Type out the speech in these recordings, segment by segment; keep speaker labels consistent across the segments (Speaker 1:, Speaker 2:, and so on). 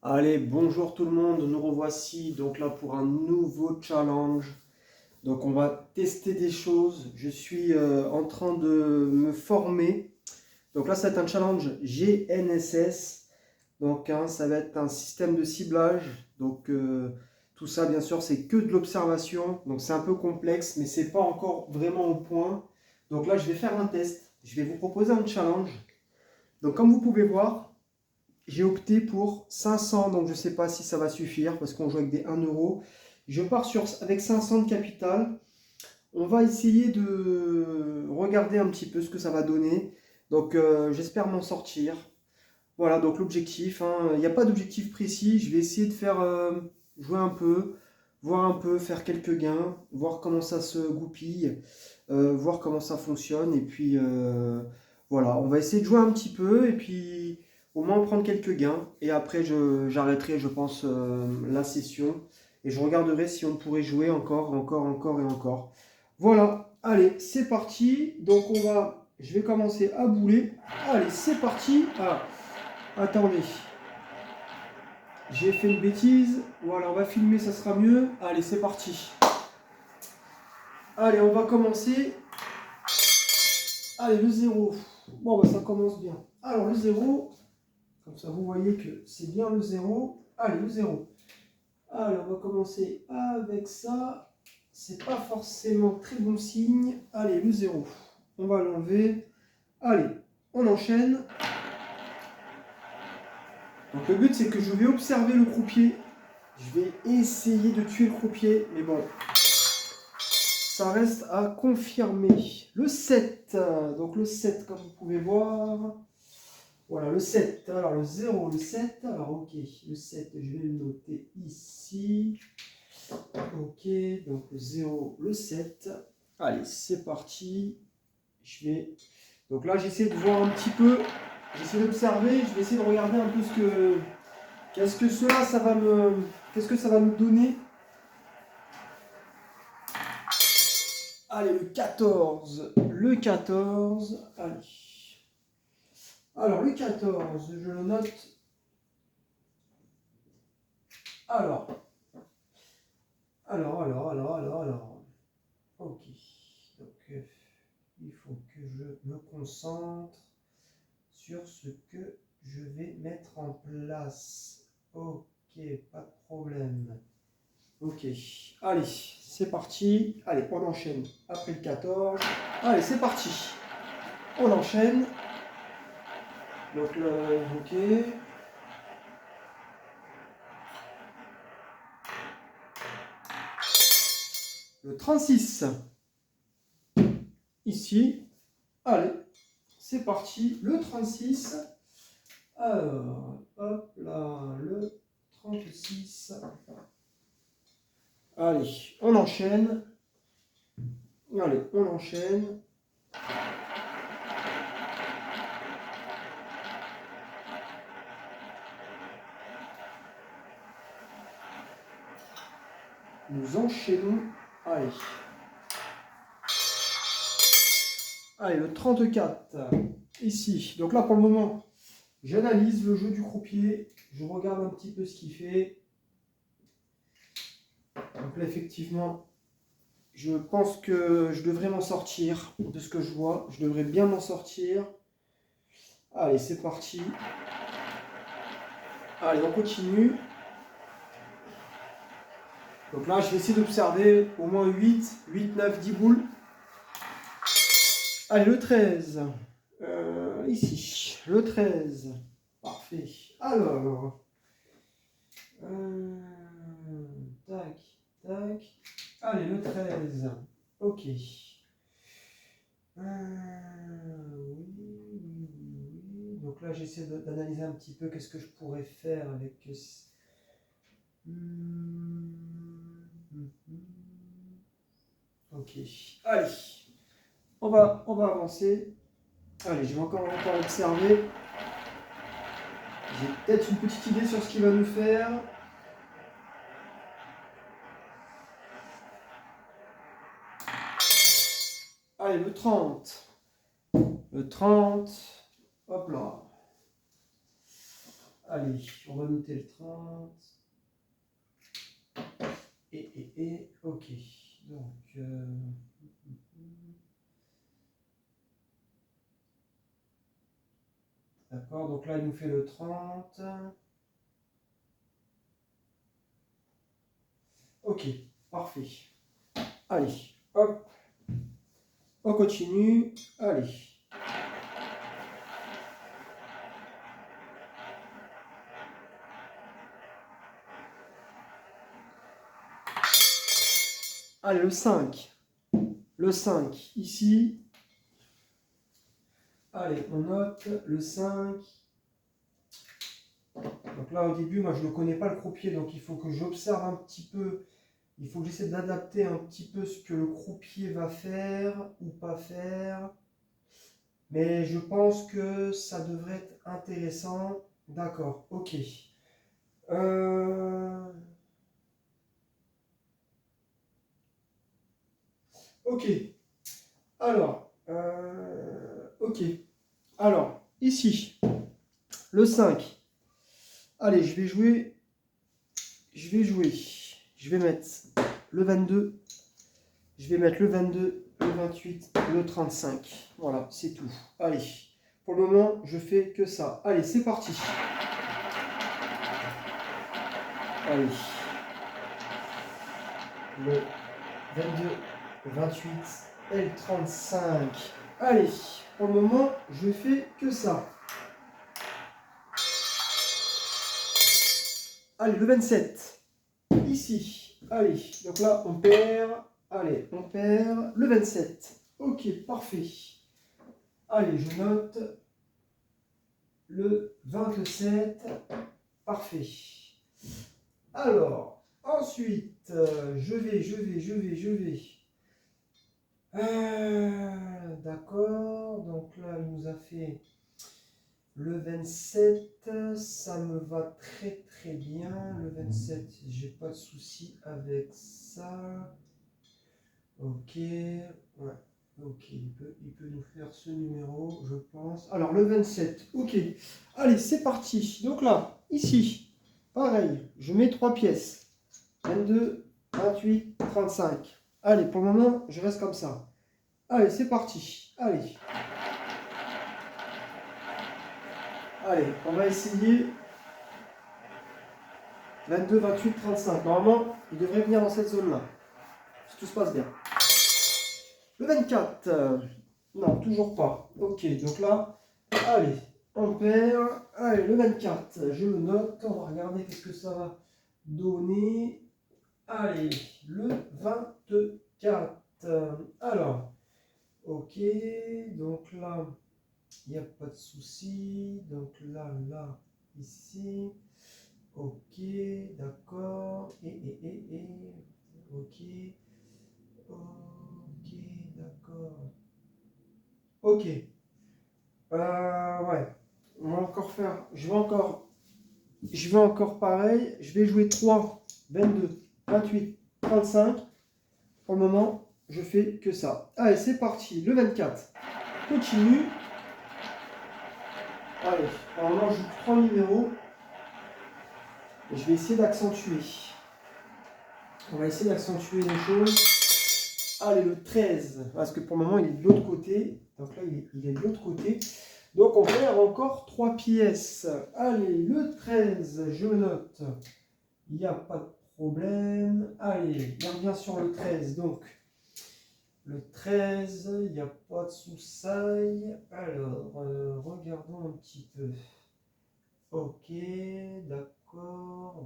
Speaker 1: Allez, bonjour tout le monde, nous revoici donc là pour un nouveau challenge. Donc on va tester des choses. Je suis en train de me former. Donc là c'est un challenge GNSS. Donc ça va être un système de ciblage. Donc tout ça bien sûr c'est que de l'observation. Donc c'est un peu complexe mais c'est pas encore vraiment au point. Donc là je vais faire un test. Je vais vous proposer un challenge. Donc comme vous pouvez voir, j'ai opté pour 500, donc je ne sais pas si ça va suffire parce qu'on joue avec des 1 euro. Je pars avec 500 de capital. On va essayer de regarder un petit peu ce que ça va donner. Donc j'espère m'en sortir. Voilà, donc l'objectif, hein, il n'y a pas d'objectif précis. Je vais essayer de faire jouer un peu, voir un peu, faire quelques gains, voir comment ça se goupille, voir comment ça fonctionne. Et puis voilà, on va essayer de jouer un petit peu et puis au moins prendre quelques gains. Et après, j'arrêterai, je pense, la session et je regarderai si on pourrait jouer encore, encore et encore. Voilà, allez, c'est parti. Donc je vais commencer à bouler. Allez, c'est parti. Ah, attendez, j'ai fait une bêtise. Voilà, on va filmer, ça sera mieux. Allez, c'est parti. Allez, on va commencer. Allez, le 0. Bon, bah, ça commence bien. Alors, le 0, comme ça, vous voyez que c'est bien le 0. Allez, le 0. Alors, on va commencer avec ça. C'est pas forcément très bon signe. Allez, le 0. On va l'enlever. Allez, on enchaîne. Donc le but c'est que je vais observer le croupier. Je vais essayer de tuer le croupier. Mais bon, ça reste à confirmer. Le 7. Donc le 7 comme vous pouvez voir. Voilà le 7. Alors le 0, le 7. Alors ok, le 7 je vais le noter ici. Ok, donc le 0, le 7. Allez, c'est parti. Donc là, j'essaie de voir un petit peu. J'essaie d'observer. Je vais essayer de regarder un peu qu'est-ce que Qu'est-ce que ça va me donner. Allez, le 14. Le 14. Allez. Alors, le 14, je le note. Alors. Ok. Donc, il faut que je me concentre sur ce que je vais mettre en place. Ok, pas de problème. Ok, allez, c'est parti. Allez, on enchaîne après le 14. Allez, c'est parti. On enchaîne. Donc là, ok. Le 36. Ici. Allez, c'est parti. Le 36. Alors, hop là, le 36. Allez, on enchaîne. Allez, on enchaîne. Nous enchaînons. Allez. Allez, le 34. Ici. Donc là, pour le moment, j'analyse le jeu du croupier. Je regarde un petit peu ce qu'il fait. Donc là, effectivement, je pense que je devrais m'en sortir de ce que je vois. Je devrais bien m'en sortir. Allez, c'est parti. Allez, on continue. Donc là, je vais essayer d'observer au moins 8, 9, 10 boules. Allez, le 13. Ici, le 13. Parfait. Alors. Tac, tac. Allez, le 13. Ok. Oui. Donc là, j'essaie d'analyser un petit peu qu'est-ce que je pourrais faire avec. Ok. Allez, on va avancer. Allez, je vais encore observer. J'ai peut-être une petite idée sur ce qu'il va nous faire. Allez, le 30. Le 30. Hop là. Allez, on va noter le 30. Ok. Donc, d'accord, donc là, il nous fait le 30. Ok, parfait. Allez, hop. On continue. Allez. Allez, le 5. Le 5, ici. Allez, on note le 5. Donc là, au début, moi, je ne connais pas le croupier, donc il faut que j'observe un petit peu. Il faut que j'essaie d'adapter un petit peu ce que le croupier va faire ou pas faire. Mais je pense que ça devrait être intéressant. D'accord, ok. Ok. Alors, ok. Alors, ici, le 5. Allez, je vais jouer. Je vais mettre le 22. Je vais mettre le 22, le 28, le 35. Voilà, c'est tout. Allez, pour le moment, je fais que ça. Allez, c'est parti. Allez. Le 22, le 28 et le 35. Allez, pour le moment, je fais que ça. Allez, le 27. Ici. Allez, donc là, on perd. Allez, on perd le 27. Ok, parfait. Allez, je note le 27. Parfait. Alors, ensuite, je vais. D'accord, donc là, il nous a fait le 27, ça me va très très bien. Le 27, j'ai pas de souci avec ça. Ok, ouais, ok, il peut nous faire ce numéro, je pense. Alors, le 27, ok. Allez, c'est parti. Donc là, ici, pareil, je mets 3 pièces. 22, 28, 35. Allez, pour le moment, je reste comme ça. Allez, c'est parti. Allez. Allez, on va essayer 22, 28, 35. Normalement, il devrait venir dans cette zone-là. Si tout se passe bien. Le 24. Non, toujours pas. Ok, donc là, allez, on perd. Allez, le 24. Je le note. On va regarder qu'est-ce que ça va donner. Allez, le 24. Alors, ok, donc là, il n'y a pas de souci. Donc là, ici. Ok, d'accord. Ok. Ok, d'accord. Ok. Ouais. On va encore faire. Je vais encore pareil. Je vais jouer 3, 22, 28, 35. Pour le moment, je fais que ça. Allez, c'est parti. Le 24. Continue. Allez, normalement, je joue 3 numéros. Et je vais essayer d'accentuer. On va essayer d'accentuer les choses. Allez, le 13. Parce que pour le moment, il est de l'autre côté. Donc là, il est de l'autre côté. Donc on perd encore 3 pièces. Allez, le 13, je note. Il n'y a pas de problème. Allez, on revient sur le 13. Donc, le 13, il n'y a pas de soussaille. Alors, regardons un petit peu. Ok, d'accord.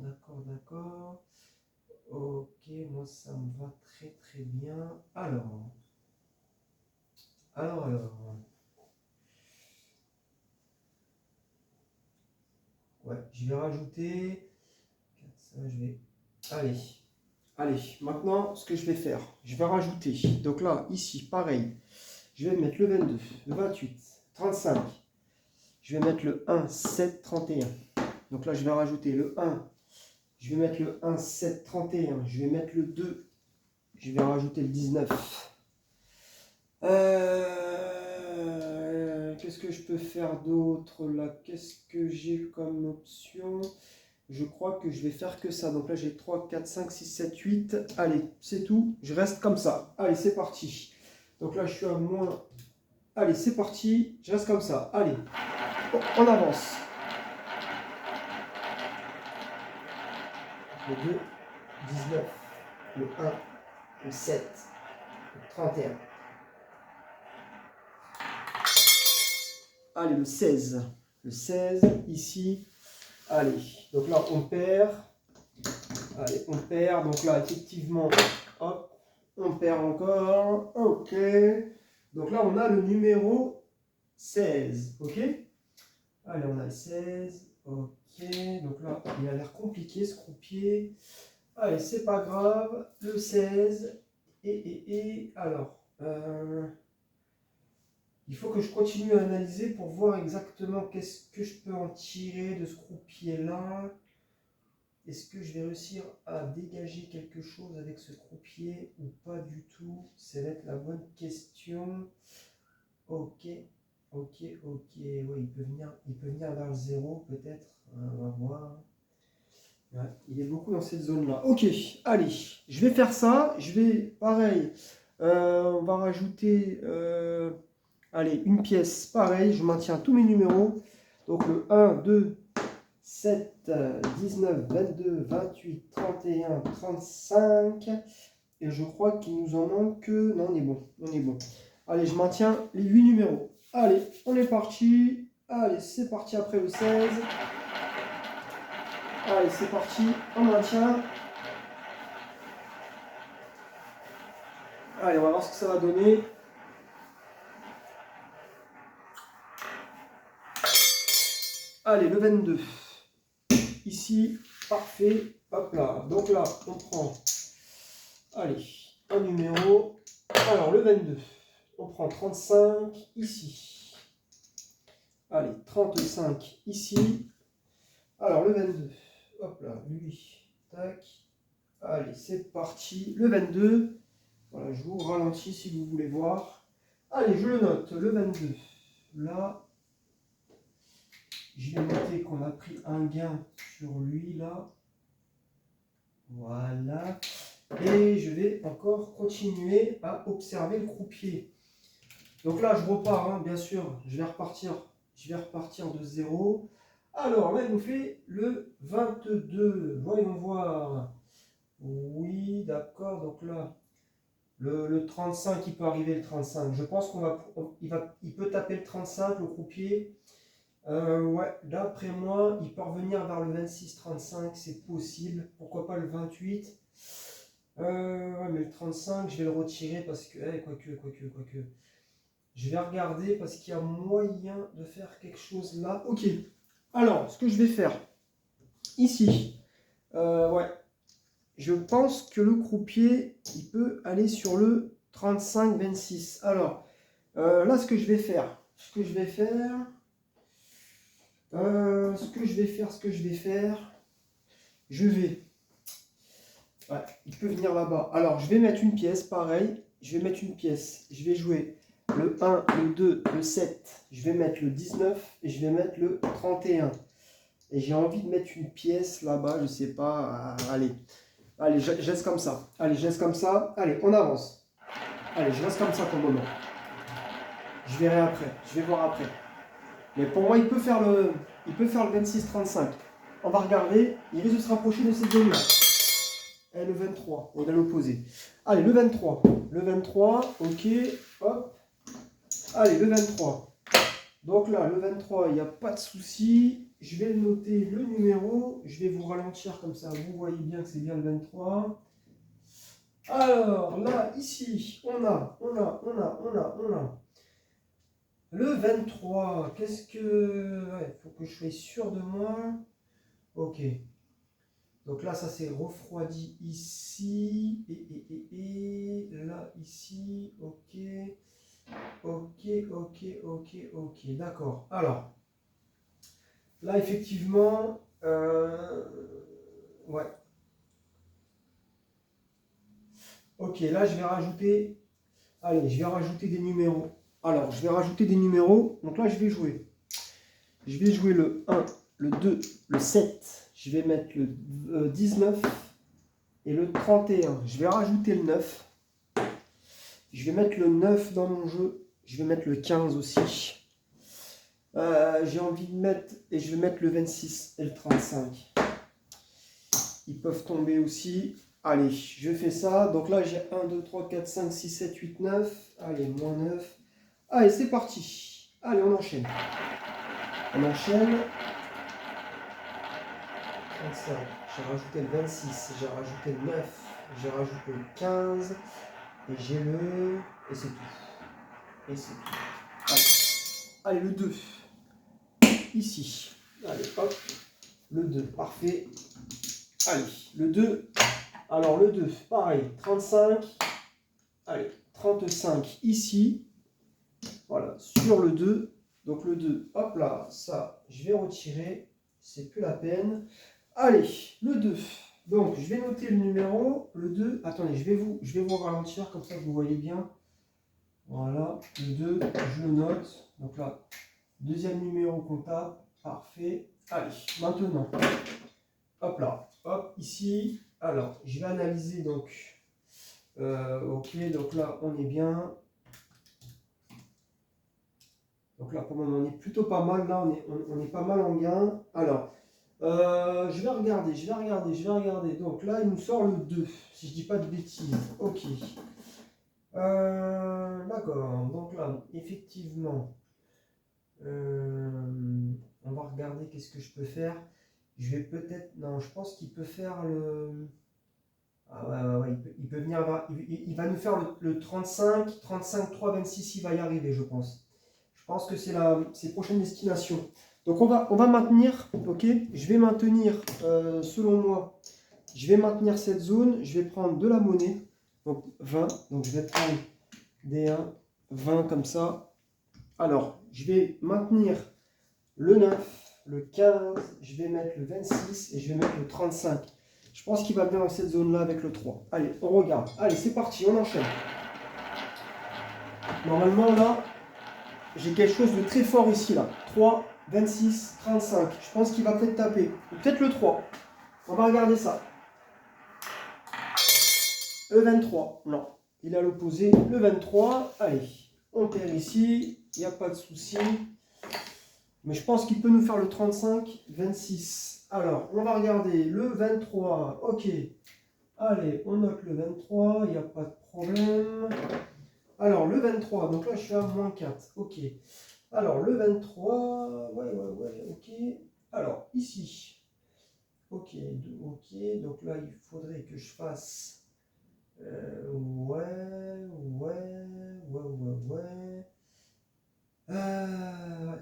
Speaker 1: Ok, moi ça me va très très bien. Alors. Ouais, je vais rajouter. Ça, je vais. Allez, maintenant, ce que je vais faire, je vais rajouter. Donc là, ici, pareil. Je vais mettre le 22, le 28, 35. Je vais mettre le 1, 7, 31. Donc là, je vais rajouter le 1. Je vais mettre le 1, 7, 31. Je vais mettre le 2. Je vais rajouter le 19. Qu'est-ce qu'est-ce que je peux faire d'autre là? Qu'est-ce que j'ai comme option? Je crois que je vais faire que ça. Donc là, j'ai 3, 4, 5, 6, 7, 8. Allez, c'est tout. Je reste comme ça. Allez, c'est parti. Donc là, je suis à moins. Allez, c'est parti. Je reste comme ça. Allez, on avance. Le 2, 19, le 1, le 7, le 31. Allez, le 16. Le 16, ici. Allez, donc là, on perd. Allez, on perd. Donc là, effectivement, hop, on perd encore. Ok. Donc là, on a le numéro 16. Ok. Allez, on a le 16. Ok. Donc là, il a l'air compliqué ce croupier. Allez, c'est pas grave. Le 16. Alors, il faut que je continue à analyser pour voir exactement qu'est-ce que je peux en tirer de ce croupier-là. Est-ce que je vais réussir à dégager quelque chose avec ce croupier ou pas du tout? Ça va être la bonne question. Ok, ok. Ouais, il peut venir vers le 0 peut-être. On va voir. Ouais, il est beaucoup dans cette zone-là. Ok, allez, je vais faire ça. Je vais, pareil, on va rajouter, allez, une pièce. Pareil, je maintiens tous mes numéros. Donc le 1, 2, 7, 19, 22, 28, 31, 35. Et je crois qu'il nous en manque. Non, on est bon. On est bon. Allez, je maintiens les 8 numéros. Allez, on est parti. Allez, c'est parti après le 16. Allez, c'est parti. On maintient. Allez, on va voir ce que ça va donner. Allez, le 22. Ici, parfait. Hop là. Donc là, on prend. Allez, un numéro. Alors, le 22. On prend 35 ici. Allez, 35 ici. Alors, le 22. Hop là, lui. Tac. Allez, c'est parti. Le 22. Voilà, je vous ralentis si vous voulez voir. Allez, je le note. Le 22. Là. Je vais noter qu'on a pris un gain sur lui, là. Voilà. Et je vais encore continuer à observer le croupier. Donc là, je repars, hein, bien sûr. Je vais repartir de 0. Alors, là, il nous fait le 22. Voyons voir. Oui, d'accord. Donc là, le 35, il peut arriver le 35. Je pense il peut taper le 35, le croupier. Ouais, d'après moi, il peut revenir vers le 26-35, c'est possible. Pourquoi pas le 28? Ouais, mais le 35, je vais le retirer parce que. Quoique. Je vais regarder parce qu'il y a moyen de faire quelque chose là. Ok. Alors, ce que je vais faire ici, ouais, je pense que le croupier, il peut aller sur le 35-26. Alors, là, ce que je vais faire, je vais. Ouais, il peut venir là-bas. Alors, je vais mettre une pièce, pareil. Je vais mettre une pièce. Je vais jouer le 1, le 2, le 7. Je vais mettre le 19 et je vais mettre le 31. Et j'ai envie de mettre une pièce là-bas, je sais pas. Allez, je reste comme ça. Allez, on avance. Allez, je reste comme ça pour le moment. Je verrai après. Je vais voir après. Mais pour moi, il peut faire le 26-35. On va regarder. Il risque de se rapprocher de cette zone-là. Et le 23, on est à l'opposé. Allez, le 23. Le 23, ok. Hop. Allez, le 23. Donc là, le 23, il n'y a pas de souci. Je vais noter le numéro. Je vais vous ralentir comme ça. Vous voyez bien que c'est bien le 23. Alors, là, ici, on a. Le 23, qu'est-ce que... Ouais, il faut que je sois sûr de moi. Ok. Donc là, ça s'est refroidi ici. Et là, ici. Ok. D'accord. Alors, là, effectivement... ouais. Ok, là, je vais rajouter... Allez, je vais rajouter des numéros. Alors, je vais rajouter des numéros. Donc là, je vais jouer. Je vais jouer le 1, le 2, le 7. Je vais mettre le 19 et le 31. Je vais rajouter le 9. Je vais mettre le 9 dans mon jeu. Je vais mettre le 15 aussi. J'ai envie de mettre, et je vais mettre le 26 et le 35. Ils peuvent tomber aussi. Allez, je fais ça. Donc là, j'ai 1, 2, 3, 4, 5, 6, 7, 8, 9. Allez, moins 9. Allez, c'est parti. Allez, on enchaîne. On enchaîne. 35. J'ai rajouté le 26. J'ai rajouté le 9. J'ai rajouté le 15. Et j'ai le... Et c'est tout. Et c'est tout. Allez. Allez, le 2. Ici. Allez, hop. Le 2. Parfait. Allez, le 2. Alors, le 2. Pareil. 35. Allez, 35 ici. Voilà, sur le 2. Donc, le 2. Hop là. Ça, je vais retirer. C'est plus la peine. Allez, le 2. Donc, je vais noter le numéro. Le 2. Attendez, je vais vous ralentir. Comme ça, vous voyez bien. Voilà. Le 2, je le note. Donc là, deuxième numéro comptable. Parfait. Allez, maintenant. Hop là. Hop, ici. Alors, je vais analyser donc. Ok, donc là, on est bien. Donc là, pour le moment, on est plutôt pas mal. Là, on est pas mal en gain. Alors, je vais regarder. Donc là, il nous sort le 2, si je dis pas de bêtises. Ok. D'accord. Donc là, effectivement, on va regarder qu'est-ce que je peux faire. Je vais peut-être... Non, je pense qu'il peut faire le... Ah ouais, il peut venir... Il va nous faire le 35, 35, 3, 26, il va y arriver, je pense. Je pense que c'est la prochaine destination. Donc on va maintenir, ok? Je vais maintenir, selon moi, je vais maintenir cette zone. Je vais prendre de la monnaie, donc 20. Donc je vais prendre des 1, 20 comme ça. Alors, je vais maintenir le 9. Le 15, je vais mettre le 26 et je vais mettre le 35. Je pense qu'il va bien dans cette zone-là avec le 3. Allez, on regarde. Allez, c'est parti, on enchaîne. Normalement, là, j'ai quelque chose de très fort ici, là. 3, 26, 35. Je pense qu'il va peut-être taper. Ou peut-être le 3. On va regarder ça. Le 23. Non, il est à l'opposé. Le 23. Allez, on perd ici. Il n'y a pas de souci. Mais je pense qu'il peut nous faire le 35, 26. Alors, on va regarder le 23. Ok. Allez, on note le 23. Il n'y a pas de problème. Alors, le 23. Donc là, je suis à moins 4. Ok. Alors, le 23. Ouais. Ok. Alors, ici. Ok. Ok. Donc là, il faudrait que je fasse... Ouais.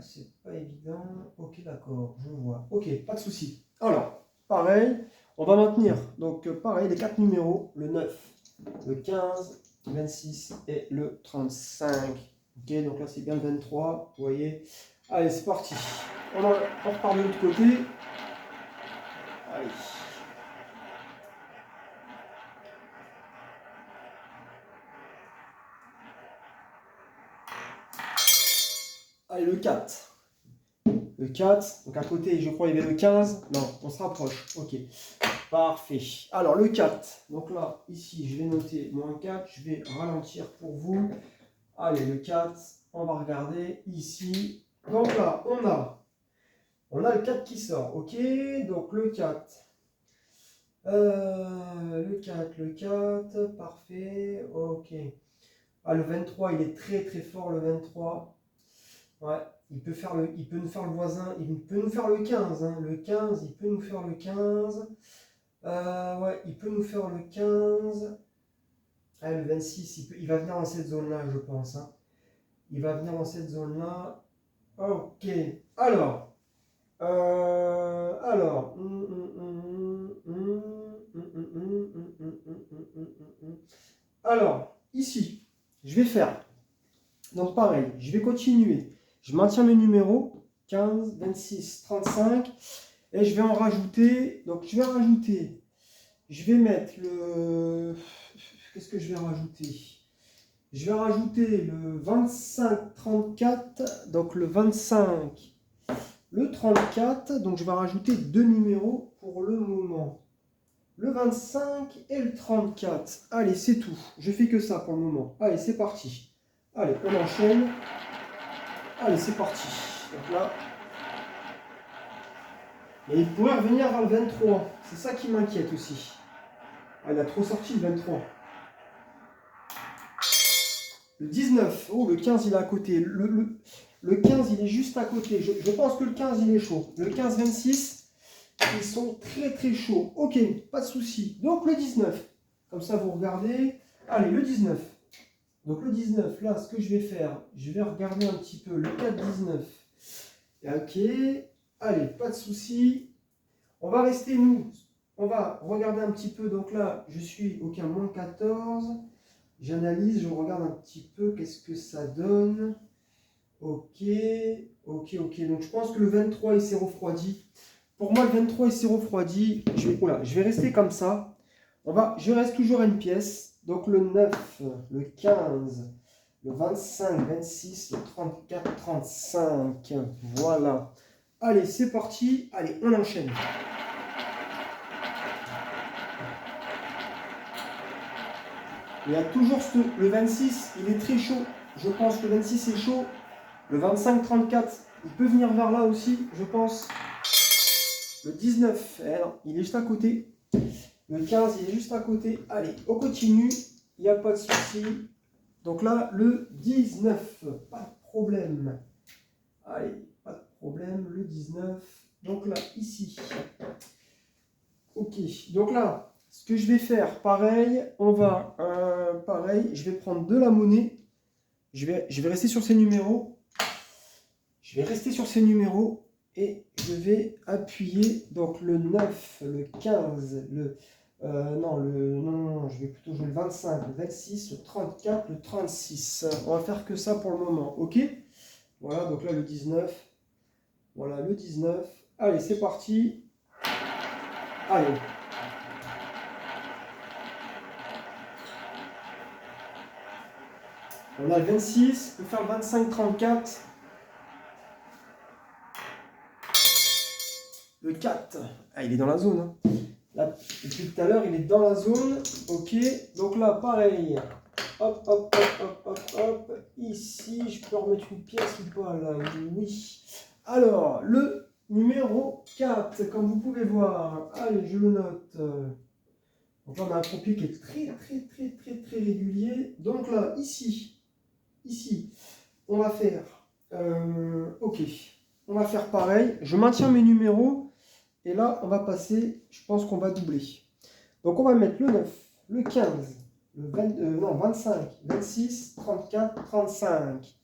Speaker 1: C'est pas évident. Ok, d'accord, je vois. Ok, pas de souci. Alors, pareil, on va maintenir. Donc, pareil, les 4 numéros, le 9, le 15, le 26 et le 35. Ok, donc là, c'est bien le 23, vous voyez. Allez, c'est parti. On repart de l'autre côté. Allez. Allez, le 4. Le 4, donc à côté, je crois, il y avait le 15. Non, on se rapproche. Ok, parfait. Alors, le 4. Donc là, ici, je vais noter moins 4. Je vais ralentir pour vous. Allez, le 4. On va regarder ici. Donc là, on a le 4 qui sort. Ok, donc le 4. Le 4. Parfait. Ok. Ah, le 23, il est très très fort, le 23. Ouais. Il peut nous faire le voisin, il peut nous faire le 15, hein. Le 15, il peut nous faire le 15. Ouais, il peut nous faire le 15. Ah, le 26, il va venir dans cette zone-là, je pense, hein. Il va venir dans cette zone-là. Ok. Alors. Alors, ici, je vais faire. Donc pareil, je vais continuer. Je maintiens mes numéros, 15, 26, 35, et je vais en rajouter. Donc je vais mettre le... Qu'est-ce que je vais rajouter? je vais rajouter le 25-34, donc le 25, le 34, donc je vais rajouter 2 numéros pour le moment. Le 25 et le 34. Allez, c'est tout. Je fais que ça pour le moment. Allez, c'est parti. Allez, on enchaîne. Allez, c'est parti. Donc là. Et il pourrait revenir vers le 23. C'est ça qui m'inquiète aussi. Ah, il a trop sorti le 23. Le 19. Oh, le 15, il est à côté. Le 15, il est juste à côté. Je pense que le 15, il est chaud. Le 15-26. Ils sont très très chauds. Ok, pas de souci. Donc le 19. Comme ça, vous regardez. Allez, le 19. Donc le 19, là, ce que je vais faire, je vais regarder un petit peu le 4-19. Ok. Allez, pas de souci. On va rester, nous. On va regarder un petit peu. Donc là, je suis au moins 14. J'analyse, je regarde un petit peu. Qu'est-ce que ça donne? Ok. Donc je pense que le 23, il s'est refroidi. Pour moi, le 23, il s'est refroidi. Je vais rester comme ça. Je reste toujours à une pièce. Donc le 9, le 15, le 25, 26, le 34, 35. Voilà. Allez, c'est parti. Allez, on enchaîne. Il y a toujours le 26, il est très chaud. Je pense que le 26 est chaud. Le 25, 34, il peut venir vers là aussi, je pense. Le 19, il est juste à côté. Le 15, il est juste à côté. Allez, on continue. Il n'y a pas de souci. Donc là, le 19, pas de problème. Allez, pas de problème. Le 19. Donc là, ici. Ok. Donc là, ce que je vais faire, pareil, pareil, je vais prendre de la monnaie. Je vais rester sur ces numéros. Je vais rester sur ces numéros. Et je vais appuyer donc le 9, le 15, non, je vais plutôt jouer le 25, le 26, le 34, le 36. On va faire que ça pour le moment, ok? Voilà, donc là le 19. Voilà, le 19. Allez, c'est parti. Allez. On a le 26, on peut faire le 25, 34. Le 4, il est dans la zone. Hein. Là, depuis tout à l'heure, il est dans la zone. Ok, donc là, pareil. Hop. Ici, je peux remettre une pièce ou pas là? Oui. Alors, le numéro 4, comme vous pouvez voir. Allez, je le note. Donc là, on a un profil qui est très régulier. Donc là, ici, on va faire... ok. On va faire pareil. Je maintiens mes numéros. Et là, on va passer, je pense qu'on va doubler. Donc, on va mettre le 9, le 15, le 25, 26, 34, 35.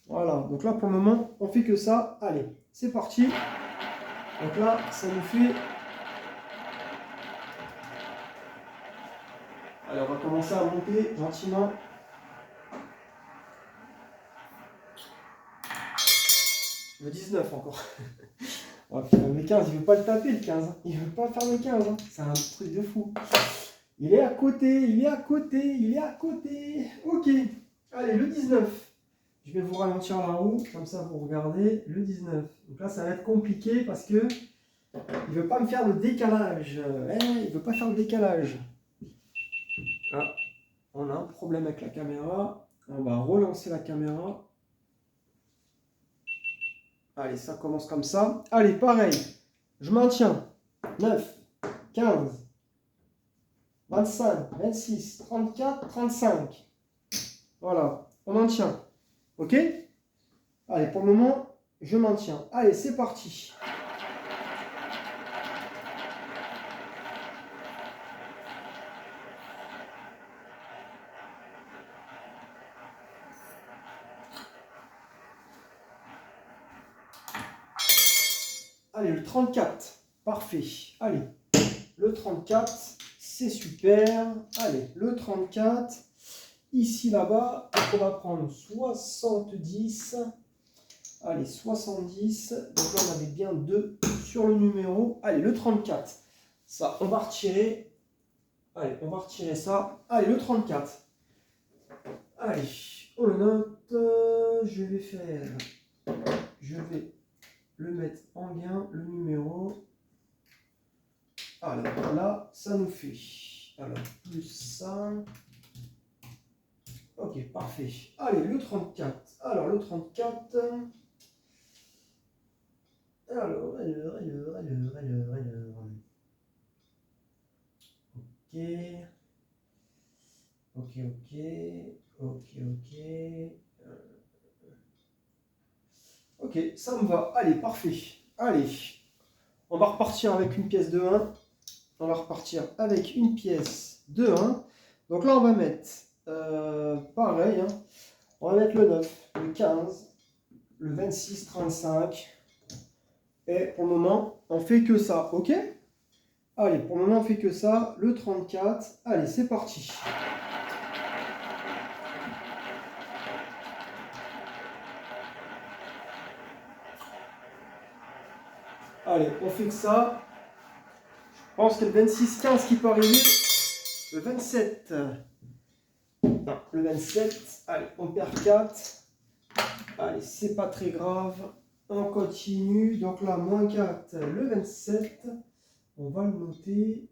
Speaker 1: Voilà. Donc là, pour le moment, on fait que ça. Allez, c'est parti. Donc là, ça nous fait... Allez, on va commencer à monter gentiment. Le 19 encore. Oh, le 15, il ne veut pas le taper, le 15. Il ne veut pas faire le 15. Hein. C'est un truc de fou. Il est à côté. Ok. Allez, le 19. Je vais vous ralentir la roue, comme ça vous regardez. Le 19. Donc là, ça va être compliqué parce que il ne veut pas me faire le décalage. Il ne veut pas faire le décalage. Ah, on a un problème avec la caméra. On va relancer la caméra. Allez, ça commence comme ça. Allez, pareil. Je maintiens. 9, 15, 25, 26, 34, 35. Voilà, on maintient. Ok? Allez, pour le moment, je maintiens. Allez, c'est parti. Allez, le 34. Parfait. Allez, le 34, c'est super. Allez, le 34. Ici, là-bas, on va prendre 70. Allez, 70. Donc là, on avait bien 2 sur le numéro. Allez, le 34. Ça, on va retirer. Allez, on va retirer ça. Allez, le 34. Allez, on le note. Je vais le mettre en gain, le numéro. Alors là, ça nous fait. Alors, plus ça. Ok, parfait. Allez, le 34. Alors, le 34. Alors. Ok. Ok, ça me va. Allez, parfait. Allez, on va repartir avec une pièce de 1. On va repartir avec une pièce de 1. Donc là, on va mettre pareil. Hein, on va mettre le 9, le 15, le 26, 35. Et pour le moment, on fait que ça. Ok? Allez, pour le moment, on fait que ça. Le 34. Allez, c'est parti. Allez, on fait que ça. Je pense que le 26, 15 qui peut arriver. Le 27. Non, le 27. Allez, on perd 4. Allez, c'est pas très grave. On continue. Donc là, moins 4, le 27. On va le noter.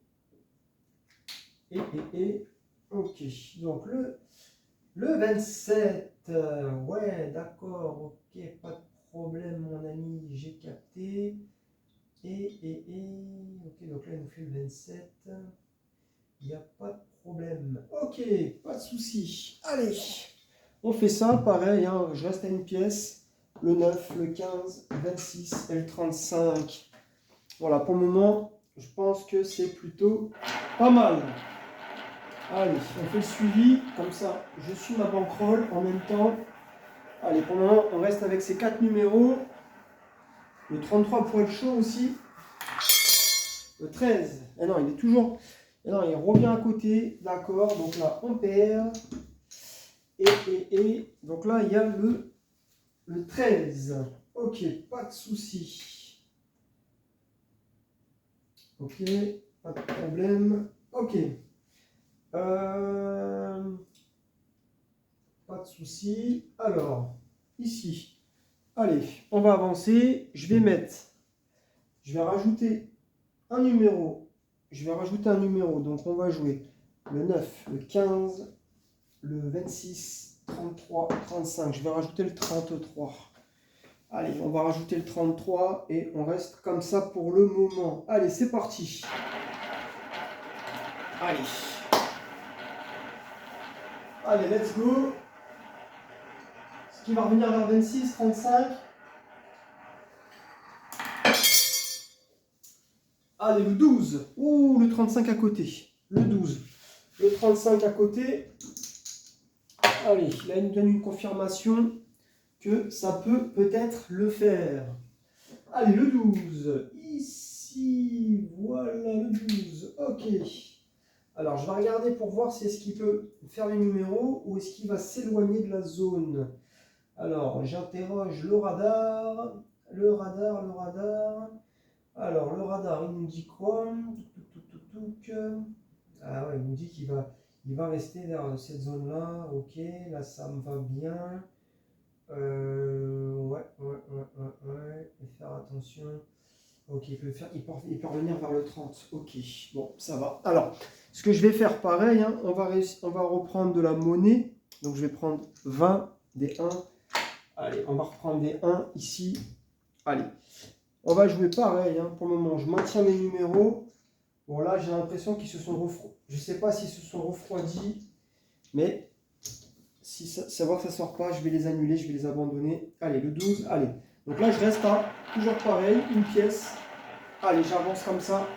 Speaker 1: Ok. Donc le 27. Ouais, d'accord. Ok, pas de problème, mon ami. J'ai capté. Ok, donc là, il nous fait le 27. Il n'y a pas de problème. Ok, pas de souci. Allez, on fait ça, pareil, hein, je reste à une pièce. Le 9, le 15, le 26 et le 35. Voilà, pour le moment, je pense que c'est plutôt pas mal. Allez, on fait le suivi, comme ça, je suis ma bankroll en même temps. Allez, pour le moment, on reste avec ces 4 numéros. Le 33 pour être chaud aussi. Le 13, ah non, il est toujours... Ah non, il revient à côté, d'accord, donc là, on perd. Donc là, il y a le 13. Ok, pas de souci. Ok, pas de problème. Ok. Pas de souci. Alors, ici. Allez, on va avancer. Je vais rajouter un numéro. Donc, on va jouer le 9, le 15, le 26, 33, 35. Je vais rajouter le 33. Allez, on va rajouter le 33 et on reste comme ça pour le moment. Allez, c'est parti. Allez. Allez, let's go. Ce qui va revenir vers 26, 35. Allez, le 12. Ouh, le 35 à côté. Le 12. Le 35 à côté. Allez, là, il nous donne une confirmation que ça peut peut-être le faire. Allez, le 12. Ici, voilà le 12. Ok. Alors, je vais regarder pour voir si est-ce qu'il peut faire les numéros ou est-ce qu'il va s'éloigner de la zone. Alors, j'interroge le radar. Alors, le radar, il nous dit quoi? Ah ouais, il nous dit il va rester vers cette zone-là. Ok, là, ça me va bien. Ouais. Et faire attention. Ok, il peut revenir vers le 30. Ok, bon, ça va. Alors, ce que je vais faire, pareil, hein, on va reprendre de la monnaie. Donc, je vais prendre 20, des 1. Allez, on va reprendre des 1 ici. Allez, on va jouer pareil. Hein, pour le moment, je maintiens mes numéros. Bon, là, j'ai l'impression qu'ils se sont refroidis. Je ne sais pas s'ils se sont refroidis, mais si savoir que ça ne sort pas, je vais les annuler, je vais les abandonner. Allez, le 12, allez. Donc là, je reste à toujours pareil, une pièce. Allez, j'avance comme ça.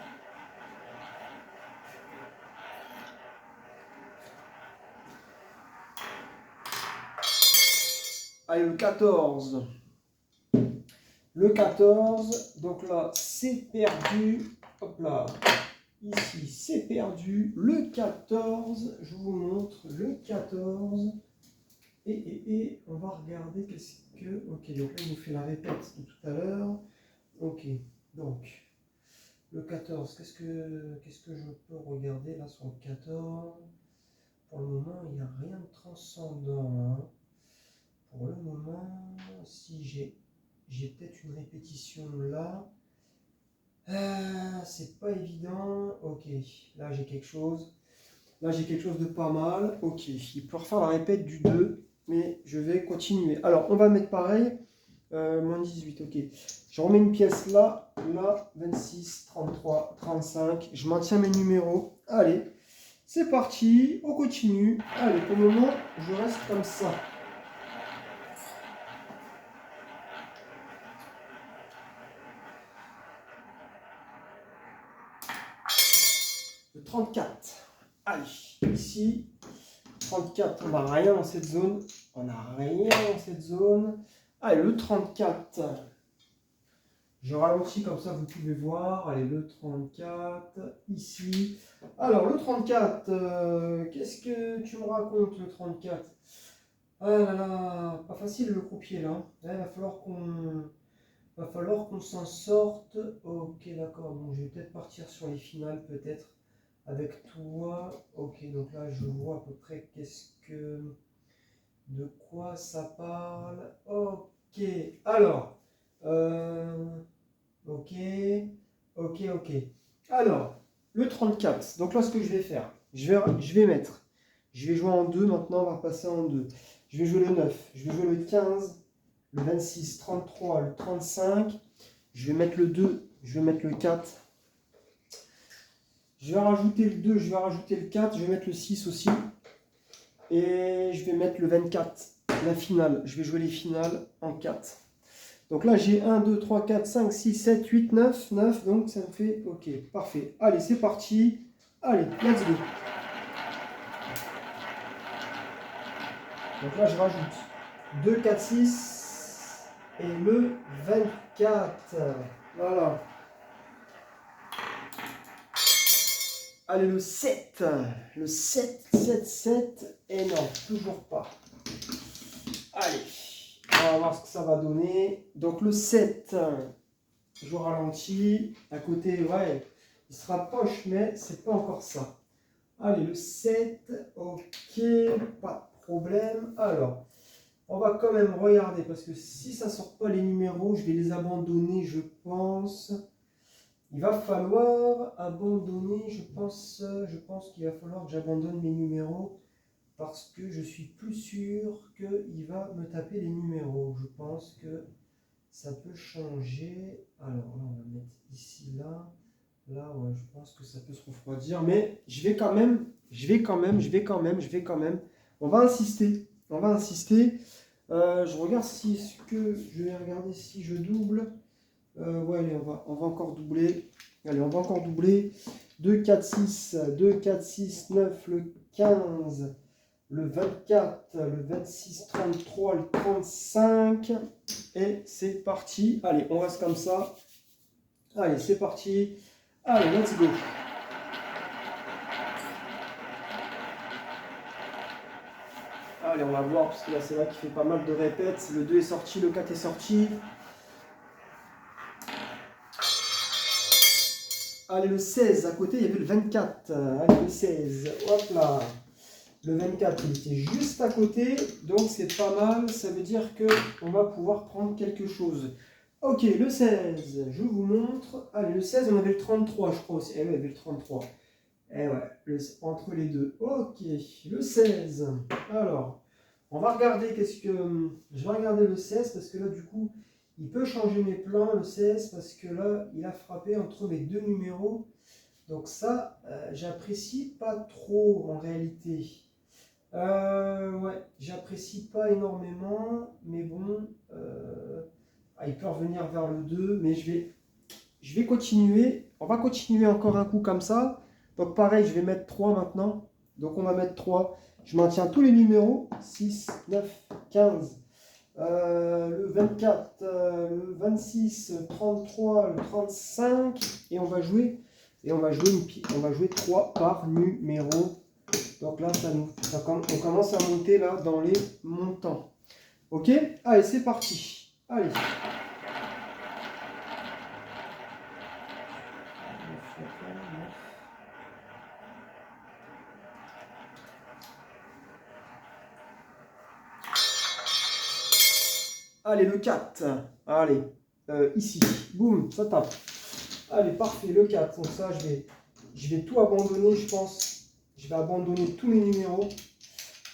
Speaker 1: Allez, le 14. Le 14, donc là, c'est perdu. Hop là, ici, c'est perdu. Le 14, je vous montre le 14. Et on va regarder qu'est-ce que... Ok, donc là, il nous fait la répète de tout à l'heure. Ok, donc, le 14, qu'est-ce que je peux regarder là sur le 14? pour le moment, il n'y a rien de transcendant. Hein. Pour le moment, si j'ai peut-être une répétition là. C'est pas évident. Ok, là j'ai quelque chose. Là j'ai quelque chose de pas mal. Ok, il peut refaire la répète du 2, mais je vais continuer. Alors on va mettre pareil. Moins 18, ok. Je remets une pièce là, là, 26, 33, 35. Je maintiens mes numéros. Allez, c'est parti, on continue. Allez, pour le moment, je reste comme ça. Le 34. Allez, ici, 34, on n'a rien dans cette zone. On n'a rien dans cette zone. Allez, le 34. Je ralentis comme ça, vous pouvez voir. Allez, le 34, ici. Alors, le 34, qu'est-ce que tu me racontes, le 34? Ah là là, pas facile le croupier, là. Là, il va falloir qu'on s'en sorte. Ok, d'accord. Bon, je vais peut-être partir sur les finales, peut-être, avec toi. Ok, donc là, je vois à peu près de quoi ça parle. Ok, alors... Ok, ok. Alors, le 34. Donc là, ce que je vais faire, je vais jouer en 2 maintenant, on va passer en 2. Je vais jouer le 9, je vais jouer le 15, le 26, 33, le 35. Je vais mettre le 2, je vais mettre le 4. Je vais rajouter le 2, je vais rajouter le 4, je vais mettre le 6 aussi. Et je vais mettre le 24, la finale. Je vais jouer les finales en 4. Donc là, j'ai 1, 2, 3, 4, 5, 6, 7, 8, 9. Donc ça me fait OK. Parfait. Allez, c'est parti. Allez, let's go. Donc là, je rajoute 2, 4, 6 et le 24. Voilà. Allez, le 7. Le 7, 7, 7. Et non, toujours pas. Allez, on va voir ce que ça va donner. Donc le 7, je ralentis. À côté, ouais, il se rapproche, mais c'est pas encore ça. Allez, le 7, ok, pas de problème. Alors, on va quand même regarder, parce que si ça ne sort pas les numéros, je vais les abandonner, je pense. Il va falloir abandonner, je pense qu'il va falloir que j'abandonne mes numéros, parce que je suis plus sûr qu'il va me taper les numéros. Je pense que ça peut changer. Alors là, on va mettre ici, là. Là, ouais, je pense que ça peut se refroidir, mais je vais quand même. On va insister. Je regarde si je vais regarder si je double. Ouais, allez, on va encore doubler. Allez, on va encore doubler. 2, 4, 6, 2, 4, 6, 9, le 15, le 24, le 26, 33, le 35. Et c'est parti. Allez, on reste comme ça. Allez, c'est parti. Allez, let's go. Allez, on va voir, parce que là, c'est vrai qu'il fait pas mal de répètes. Le 2 est sorti, le 4 est sorti. Allez, le 16, à côté, il y avait le 24. Allez, le 16, hop là. Le 24, il était juste à côté, donc c'est pas mal. Ça veut dire qu'on va pouvoir prendre quelque chose. Ok, le 16, je vous montre. Allez, le 16, on avait le 33, je crois aussi. Eh oui, il y avait le 33. Eh ouais, entre les deux. Ok, le 16. Alors, on va regarder je vais regarder le 16 parce que là, du coup, il peut changer mes plans, le 16, parce que là, il a frappé entre mes deux numéros. Donc ça, j'apprécie pas trop en réalité. Ouais, j'apprécie pas énormément, mais bon, il peut revenir vers le 2, mais je vais continuer. On va continuer encore un coup comme ça. Donc pareil, je vais mettre 3 maintenant. Donc on va mettre 3. Je maintiens tous les numéros. 6, 9, 15, le 24, le 26, 33, le 35. Et on va jouer 3 par numéro. Donc là, on commence à monter là dans les montants. Ok? Allez, c'est parti. Allez. Allez, le 4. Allez, ici. Boum, ça tape. Allez, parfait, le 4. Donc ça, je vais tout abandonner, je pense. Je vais abandonner tous mes numéros.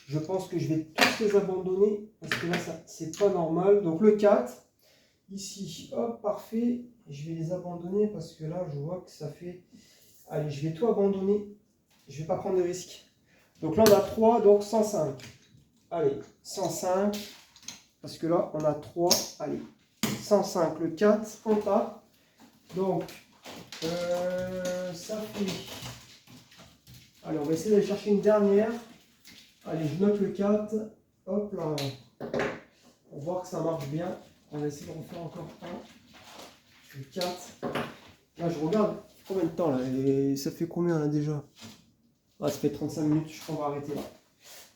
Speaker 1: Je pense que je vais tous les abandonner parce que là, c'est pas normal. Donc le 4, ici, hop, parfait. Je vais les abandonner parce que là, je vois que ça fait... Allez, je vais tout abandonner. Je ne vais pas prendre de risque. Donc là, on a 3, donc 105. Allez, 105. Parce que là, on a 3. Allez, 105, le 4, on tape. Donc, ça fait... Allez, on va essayer d'aller chercher une dernière. Allez, je note le 4. Hop là. On va voir que ça marche bien. On va essayer de refaire encore un. Le 4. Là, je regarde combien de temps là. Et ça fait combien là déjà? Ah, ça fait 35 minutes. Je crois qu'on va arrêter là.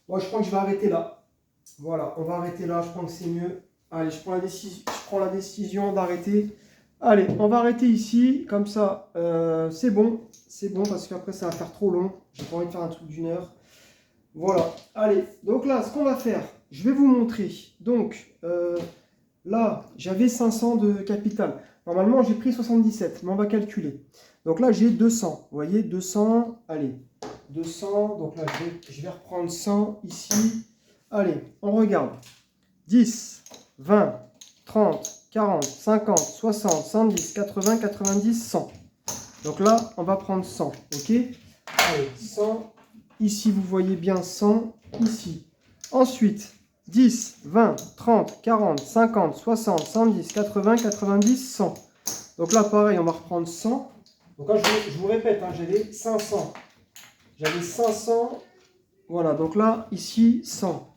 Speaker 1: Moi, je crois que je vais arrêter là. Voilà, on va arrêter là. Je pense que c'est mieux. Allez, je prends la décision d'arrêter. Allez, on va arrêter ici. Comme ça, c'est bon. C'est bon parce qu'après, ça va faire trop long. J'ai pas envie de faire un truc d'une heure. Voilà, allez, donc là, ce qu'on va faire, je vais vous montrer. Donc, là, j'avais 500 de capital. Normalement, j'ai pris 77, mais on va calculer. Donc là, j'ai 200. Vous voyez, 200, allez, 200. Donc là, je vais reprendre 100 ici. Allez, on regarde. 10, 20, 30, 40, 50, 60, 70, 80, 90, 100. Donc là, on va prendre 100, ok? Allez, 100. Ici, vous voyez bien 100, ici. Ensuite, 10, 20, 30, 40, 50, 60, 70, 80, 90, 100. Donc là, pareil, on va reprendre 100. Donc là, je vous répète, hein, j'avais 500. J'avais 500. Voilà, donc là, ici, 100.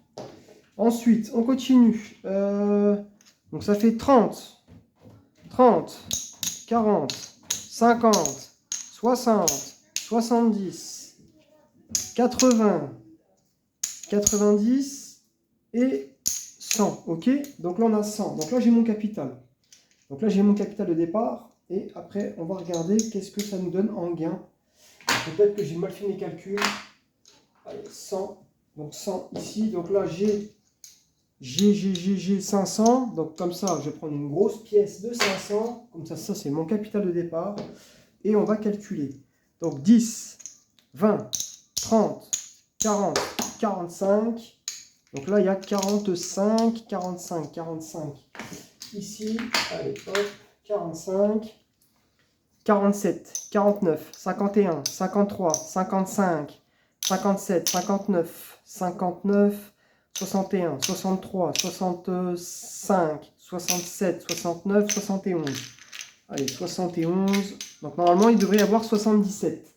Speaker 1: Ensuite, on continue. Donc ça fait 30, 30, 40, 50, 60, 70. 80, 90 et 100, ok? Donc là, on a 100. Donc là, j'ai mon capital. Donc là, j'ai mon capital de départ. Et après, on va regarder qu'est-ce que ça nous donne en gain. Peut-être que j'ai mal fait mes calculs. Allez, 100. Donc 100 ici. Donc là, j'ai 500. Donc comme ça, je vais prendre une grosse pièce de 500. Comme ça, c'est mon capital de départ. Et on va calculer. Donc 10, 20, 30, 40, 45. Donc là, il y a 45, 45, 45. Ici, allez, hop, 45, 47, 49, 51, 53, 55, 57, 59, 59, 61, 63, 65, 67, 69, 71. Allez, 71. Donc normalement, il devrait y avoir 77.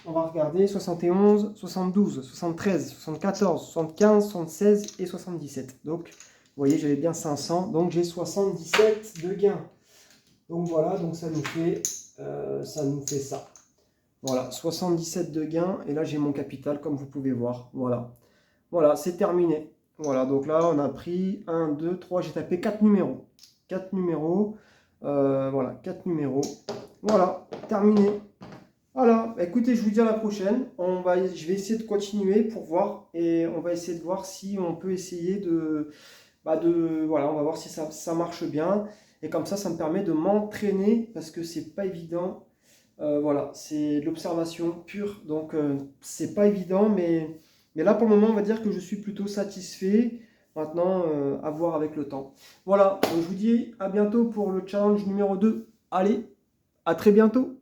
Speaker 1: On va regarder 71, 72, 73, 74, 75, 76 et 77. Donc, vous voyez, j'avais bien 500. Donc, j'ai 77 de gains. Donc, voilà. Donc, ça nous fait ça. Voilà, 77 de gains. Et là, j'ai mon capital, comme vous pouvez voir. Voilà. Voilà, c'est terminé. Voilà, donc là, on a pris 1, 2, 3. J'ai tapé 4 numéros. 4 numéros. Voilà, 4 numéros. Voilà, terminé. Voilà, écoutez, je vous dis à la prochaine. Je vais essayer de continuer pour voir et on va essayer de voir si on peut essayer voilà, on va voir si ça marche bien. Et comme ça me permet de m'entraîner parce que c'est pas évident. Voilà, c'est de l'observation pure, donc c'est pas évident, mais là pour le moment, on va dire que je suis plutôt satisfait. Maintenant, à voir avec le temps. Voilà, donc je vous dis à bientôt pour le challenge numéro 2. Allez, à très bientôt.